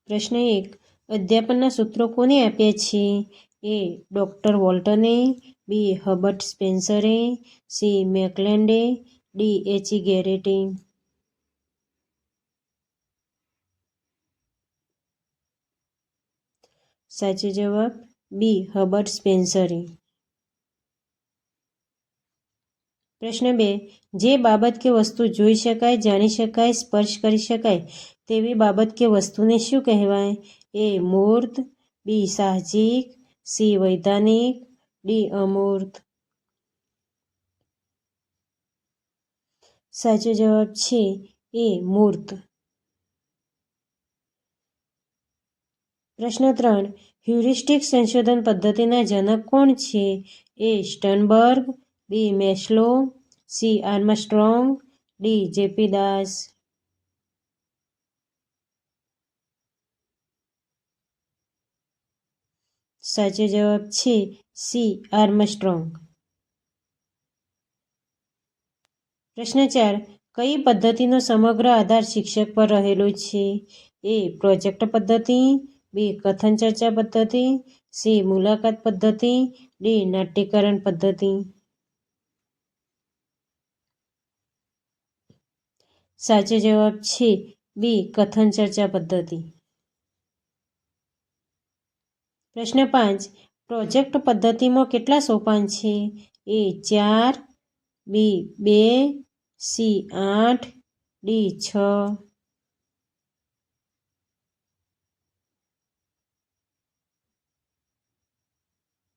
પ્રશ્ન 1. અધ્યાપનના સૂત્રો કોને આપ્યા છે? એ. ડૉક્ટર વોલ્ટને, બી. હર્બર્ટ સ્પેન્સરે, સી. મેકલેન્ડે, ડી. એચ.ઇ. ગેરેટે. સાચો જવાબ બી. હર્બર્ટ સ્પેન્સરે. પ્રશ્ન 2. જે બાબત કે વસ્તુ જોઈ શકાય, જાણી શકાય, સ્પર્શ કરી શકાય તેવી બાબત કે વસ્તુને શું કહેવાય? એ. મૂર્ત, બી. સાહજિક, સી. વૈધાનિક, ડી. અમૂર્ત. સાચો જવાબ છે એ. મૂર્ત. પ્રશ્ન 3. હ્યુરિસ્ટિક સંશોધન પદ્ધતિના જનક કોણ છે? A. Sternberg, B. Maslow, C. Armstrong, D. JP Das. સાચો જવાબ છે સી. આર્મસ્ટ્રોંગ. પ્રશ્ન 4. કઈ પદ્ધતિનો સમગ્ર આધાર શિક્ષક પર રહેલો છે? એ. પ્રોજેક્ટ પદ્ધતિ, બી. કથન ચર્ચા પદ્ધતિ, સી. મુલાકાત પદ્ધતિ, ડી. નાટ્યકરણ પદ્ધતિ. સાચો જવાબ છે બી. કથન ચર્ચા પદ્ધતિ. પ્રશ્ન 5. પ્રોજેક્ટ પદ્ધતિમાં કેટલા સોપાન છે? એ. 4, બી. 2, સી. 8, ડી. 6.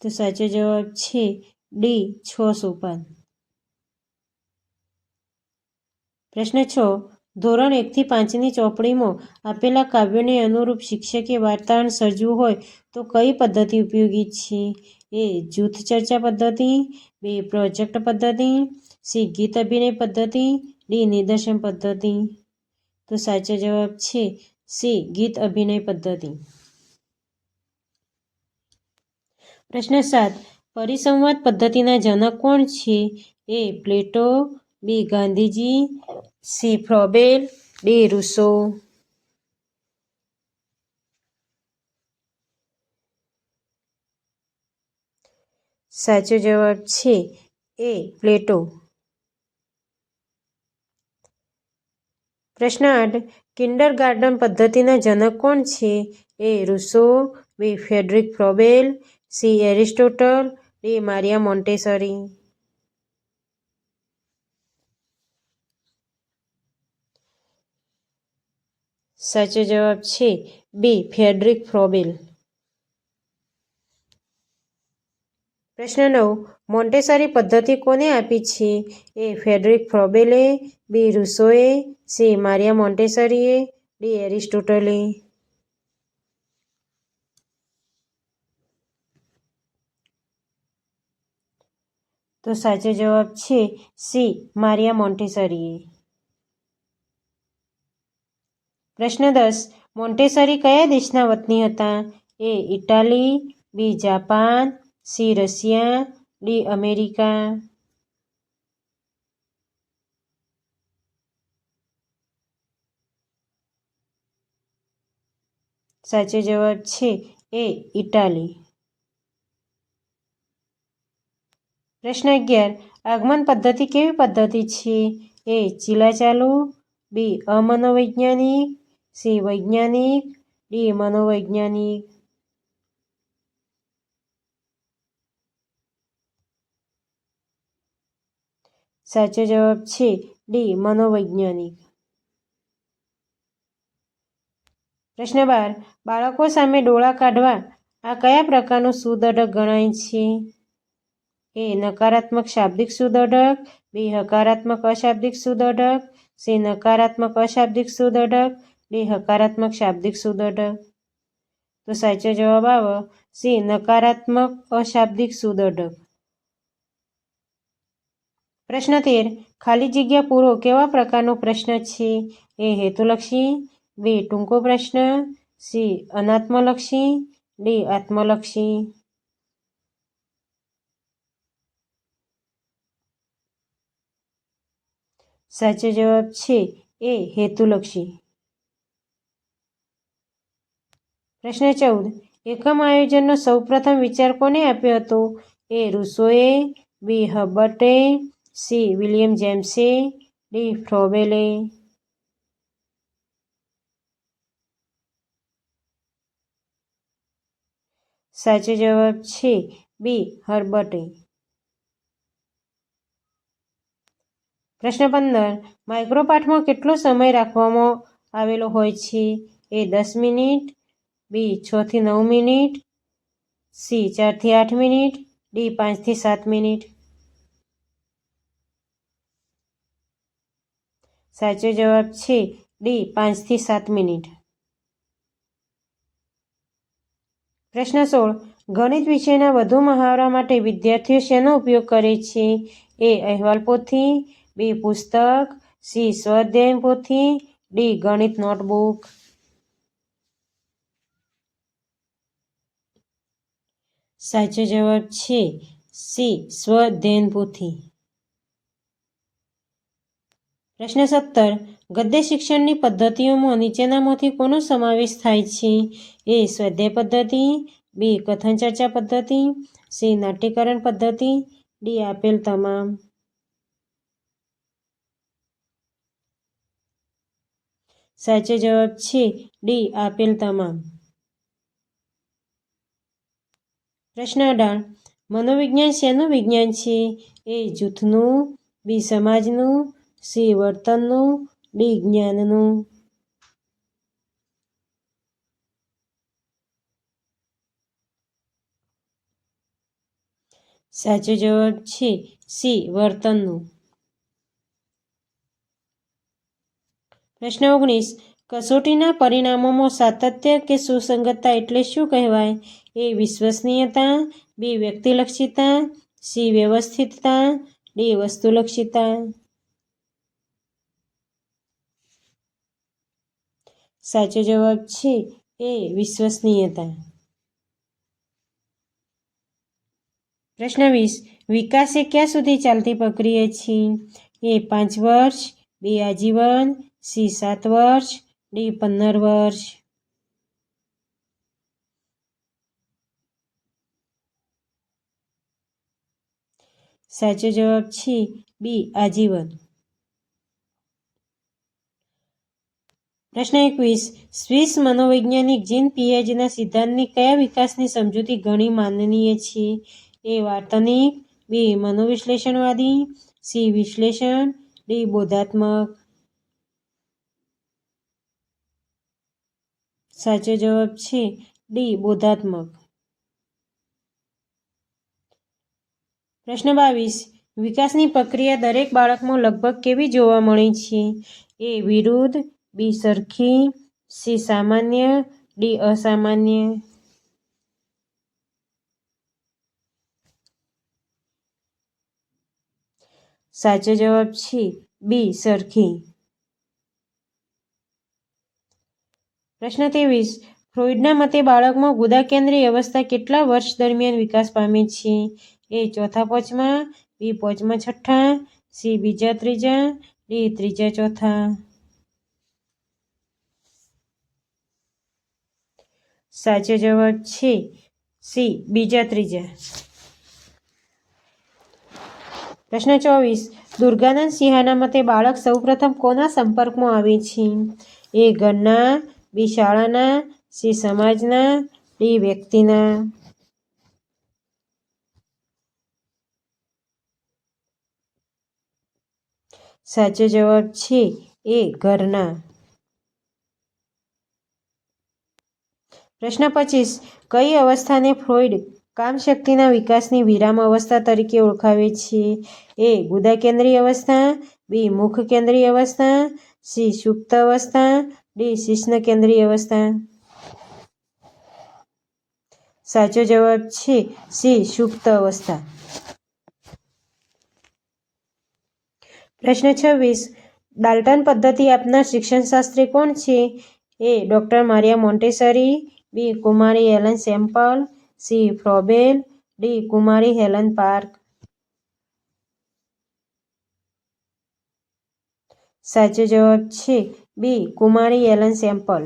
તો સાચો જવાબ છે ડી. 6 સોપાન. પ્રશ્ન 6. ધોરણ 1 થી 5ની ચોપડીમાં આપેલા કાવ્યોને અનુરૂપ શિક્ષકે વાર્તાણ સર્જવું હોય તો કઈ પદ્ધતિ ઉપયોગી છે? એ. જૂથ ચર્ચા પદ્ધતિ, બી. પ્રોજેક્ટ પદ્ધતિ, સી. ગીત અભિનય પદ્ધતિ, ડી. નિદર્શન પદ્ધતિ. તો સાચો જવાબ છે સી. ગીત અભિનય પદ્ધતિ. પ્રશ્ન 7. પરિસંવાદ પદ્ધતિના જનક કોણ છે? એ. પ્લેટો, બી. ગાંધીજી, સી. Froebel, D. રૂસો. સાચો જવાબ છે એ. પ્લેટો. પ્રશ્ન 8. કિન્ડરગાર્ટન પદ્ધતિના જનક કોણ છે? A. Rousseau, B. Friedrich Froebel, C. Aristotle, D. Maria Montessori. સાચો જવાબ છે બી. ફ્રેડરિક ફ્રોબેલ. પ્રશ્ન 9. મોન્ટેસરી પદ્ધતિ કોને આપી છે? એ. ફ્રેડરિક ફ્રોબેલે, બી. રૂસોએ, સી. મારિયા મોન્ટેસરીએ, ડી. એરિસ્ટોટલે. તો સાચો જવાબ છે સી. મારિયા મોન્ટેસરીએ. પ્રશ્ન 10. મોન્ટેસરી કયા દેશના વતની હતા? A. Italy, B. Japan, C. Russia, D. America. સાચો જવાબ છે એ. ઇટાલી. પ્રશ્ન 11. આગમન પદ્ધતિ કેવી પદ્ધતિ છે? એ. ચીલાચાલુ, બી. અમનોવૈજ્ઞાનિક, સી. વૈજ્ઞાનિક, ડી. મનોવૈજ્ઞાનિક. સાચો જવાબ છે ડી. મનોવૈજ્ઞાનિક. પ્રશ્ન 12. બાળકો સામે ડોળા કાઢવા આ કયા પ્રકારનું સુદર્શક ગણાય છે? એ. નકારાત્મક શાબ્દિક સુદર્શક, બી. હકારાત્મક અશાબ્દિક સુદર્શક, સી. નકારાત્મક અશાબ્દિક સુદર્શક, ડી. હકારાત્મક શાબ્દિક સુદર્શક. તો સાચો જવાબ આવે સી. નકારાત્મક અશાબ્દિક સુદર્શક. પ્રશ્ન 13. ખાલી જગ્યા પૂરો કેવા પ્રકારનો પ્રશ્ન છે? એ. હેતુલક્ષી, બી. ટૂંકો પ્રશ્ન, સી. અનાત્મલક્ષી, ડી. આત્મલક્ષી. સાચો જવાબ છે એ. હેતુલક્ષી. પ્રશ્ન 14. એકમ આયોજનનો સૌપ્રથમ વિચાર કોને આપ્યો હતો? એ રૂસોએ, બી હર્બર્ટે, સી વિલિયમ જેમ્સે, ડી ફ્રોબેલે. સાચો જવાબ છે બી હર્બર્ટે. પ્રશ્ન 15. માઇક્રોપાઠમાં કેટલો સમય રાખવામાં આવેલો હોય છે? એ 10 મિનિટ, બી 6 થી 9 મિનિટ, સી 4 થી 8 મિનિટ, ડી 5 થી 7 મિનિટ. સાચો જવાબ છે ડી 5 થી 7 મિનિટ. પ્રશ્ન 16. ગણિત વિષયના વધુ મહાવરા માટે વિદ્યાર્થીઓ શેનો ઉપયોગ કરે છે? એ અહેવાલ પોથી, બી પુસ્તક, સી સ્વાધ્યાય પોથી, ડી ગણિત નોટબુક. સાચો જવાબ છે સી સ્વાધ્યાય પોથી. પ્રશ્ન 17. ગદ્ય શિક્ષણની પદ્ધતિઓમાં નીચેનામાંથી કોનો સમાવેશ થાય છે? એ સ્વાધ્યાય પદ્ધતિ, બી કથન ચર્ચા પદ્ધતિ, સી નાટ્યકરણ પદ્ધતિ, ડી આપેલ તમામ. સાચો જવાબ છે ડી આપેલ તમામ. પ્રશ્ન 18. મનોવિજ્ઞાન શેનું વિજ્ઞાન છે? એ જૂથનું, બી સમાજનું, સી વર્તનનું, ડી જ્ઞાનનું. સાચો જવાબ છે સી વર્તનનું. પ્રશ્ન 19. કસોટીના પરિણામોમાં સાતત્ય કે સુસંગતતા એટલે શું કહેવાય? એ વિશ્વસનીયતા, બી વ્યક્તિલક્ષીતા, સી વ્યવસ્થિતતા, ડી વસ્તુલક્ષીતા. સાચો જવાબ છે એ વિશ્વસનીયતા. પ્રશ્ન 20. વિકાસ એ ક્યાં સુધી ચાલતી પ્રક્રિયા છે? એ 5 વર્ષ, બી આજીવન, સી 7 વર્ષ, ડી 15 વર્ષ. સાચો જવાબ છે બી આજીવન. પ્રશ્ન 21. સ્વિસ મનોવૈજ્ઞાનિક જીન પિયાજેના સિદ્ધાંતની કયા વિકાસની સમજૂતી ઘણી માનનીય છે? એ વાર્તનિક, બી મનોવિશ્લેષણવાદી, સી વિશ્લેષણ, ડી બોધાત્મક. સાચો જવાબ છે ડી બોધાત્મક. પ્રશ્ન 22. વિકાસની પ્રક્રિયા દરેક બાળકમાં લગભગ કેવી જોવા મળે છે? એ વિરુદ્ધ, બી સરખી, સી સામાન્ય, ડી અસામાન્ય. સાચો જવાબ છે બી સરખી. પ્રશ્ન 23. ફ્રોઈડના મતે બાળકમાં ગુદા કેન્દ્રીય અવસ્થા કેટલા વર્ષ દરમિયાન વિકાસ પામે છે? એ ચોથા પાંચમા, બી પાંચમા છઠ્ઠા, સી બીજા ત્રીજા, ડી ત્રીજા ચોથા. સાચો જવાબ છે સી બીજા ત્રીજા. પ્રશ્ન 24. દુર્ગાનંદ સિંહાના મતે બાળક સૌપ્રથમ કોના સંપર્કમાં આવે છે? એ ઘરના, બી શાળાના, સી સમાજના, ડી વ્યક્તિના. સાચો જવાબ છે એ ઘરના. પ્રશ્ન 25. કઈ અવસ્થાને ફ્રોઈડ કામશક્તિના વિકાસની વિરામ અવસ્થા તરીકે ઓળખાવે છે? એ ગુદા કેન્દ્રીય અવસ્થા, બી મુખ કેન્દ્રીય અવસ્થા, સી સુપ્ત અવસ્થા, ડી શિશ્ન કેન્દ્રીય અવસ્થા. સાચો જવાબ છે સી સુપ્ત અવસ્થા. પ્રશ્ન 26. ડાલ્ટન પદ્ધતિ આપનાર શિક્ષણશાસ્ત્રી કોણ છે? A doctor Maria Montessori, B Kumari Allan sample, C Froebel, D Kumari Helen park. સાચો જવાબ છે બી કુમારી એલન સેમ્પલ.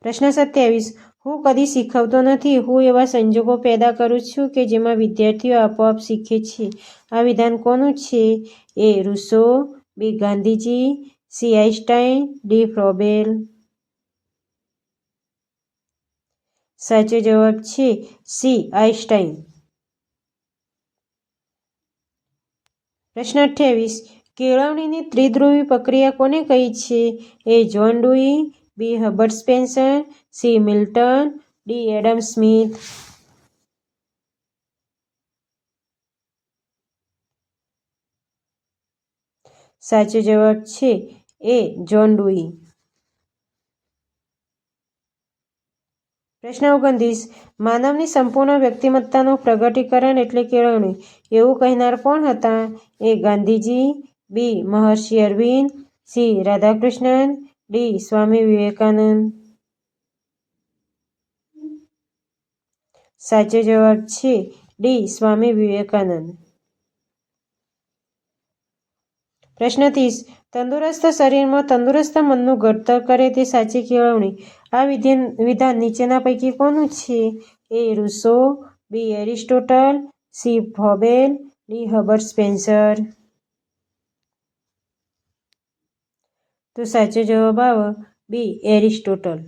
પ્રશ્ન 27. હું કદી શીખવતો નથી. હું એવા સંજોગો પેદા કરું છું કે જેમાં વિદ્યાર્થીઓ આપોઆપ શીખે છે. આ વિધાન કોનું છે? A. Rousseau, B. Gandhiji, C. Einstein, D. Froebel. સાચો જવાબ છે સી. આઈન્સ્ટાઈન. પ્રશ્ન 28. કેળવણીની ત્રિધ્રુવી પ્રક્રિયા કોને કહી છે? A. John Dewey, B. Herbert Spencer, C. Milton, D. Adam Smith. સાચો જવાબ છે એ. જ્હોન ડુઈ. પ્રશ્ન 29. માનવની સંપૂર્ણ વ્યક્તિમત્તાનું પ્રગટીકરણ એટલે કેળવણી એવું કહેનાર કોણ હતા? એ. ગાંધીજી, બી. મહર્ષિ અરવિંદ, સી. રાધાકૃષ્ણન, ડી. સ્વામી વિવેકાનંદ. સાચો જવાબ છે ડી. સ્વામી વિવેકાનંદ. પ્રશ્ન 30. તંદુરસ્ત શરીરમાં તંદુરસ્ત મનનું ઘડતર કરે તે સાચી કેળવણી. આ વિધાન નીચેના પૈકી કોનું છે? A. Rousseau, B. Aristotle, C. Froebel, D. Herbert Spencer. તો સાચો જવાબ આવે બી. એરિસ્ટોટલ.